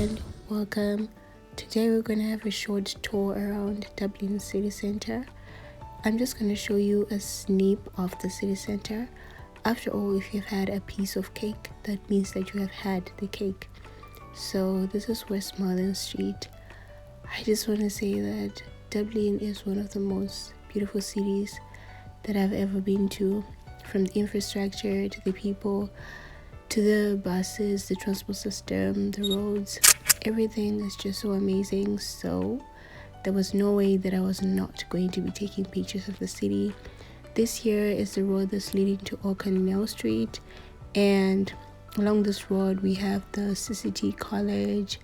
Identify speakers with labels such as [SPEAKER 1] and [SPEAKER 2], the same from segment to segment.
[SPEAKER 1] and welcome. Today we're going to have a short tour around Dublin city centre. I'm just going to show you a snip of the city centre. After all, if you've had a piece of cake, that means that you have had the cake. So this is Westmoreland Street. I just want to say that Dublin is one of the most beautiful cities that I've ever been to, from the infrastructure to the people to the buses, the transport system, the roads. Everything is just so amazing. So there was no way that I was not going to be taking pictures of the city. This here is the road that's leading to Portal Street, and along this road we have the CCT College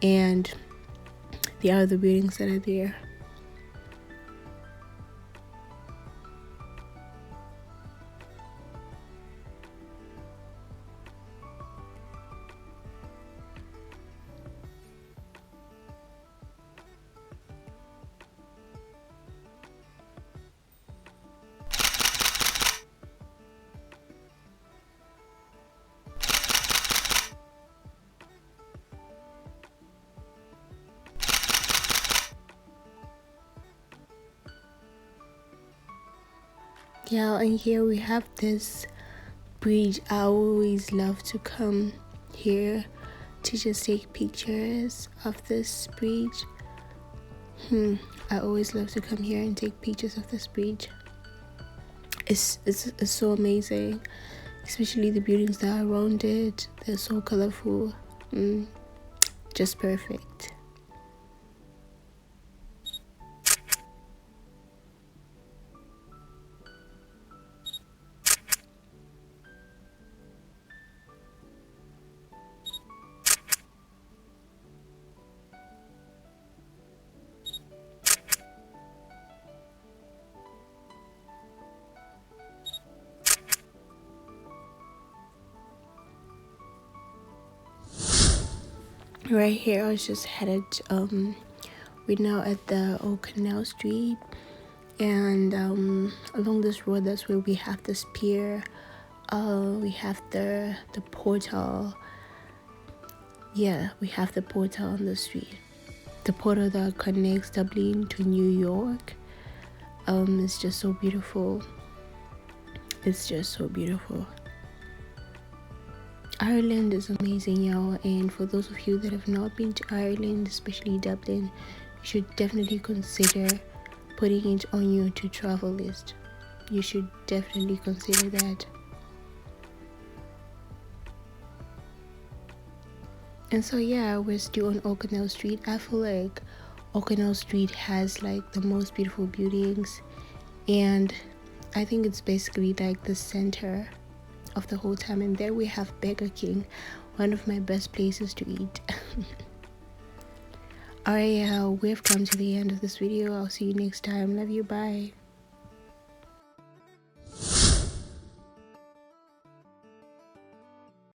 [SPEAKER 1] and the other buildings that are there. Yeah, and here we have this bridge. I always love to come here to just take pictures of this bridge. I always love to come here and take pictures of this bridge. It's so amazing, especially the buildings that are around it. They're so colorful. Just perfect. Right here, I was just headed. We're now at the Old Canal Street, and along this road, that's where we have this pier. We have the portal. Yeah, we have the portal on the street. The portal that connects Dublin to New York. It's just so beautiful. It's just so beautiful. Ireland is amazing, y'all, and for those of you that have not been to Ireland, especially Dublin, you should definitely consider putting it on your to travel list. You should definitely consider that. And so yeah, we're still on O'Connell Street. I feel like O'Connell Street has like the most beautiful buildings, and I think it's basically like the center of the whole time. And there we have Burger King, one of my best places to eat. Alright, we have come to the end of this video. I'll see you next time. Love you. Bye.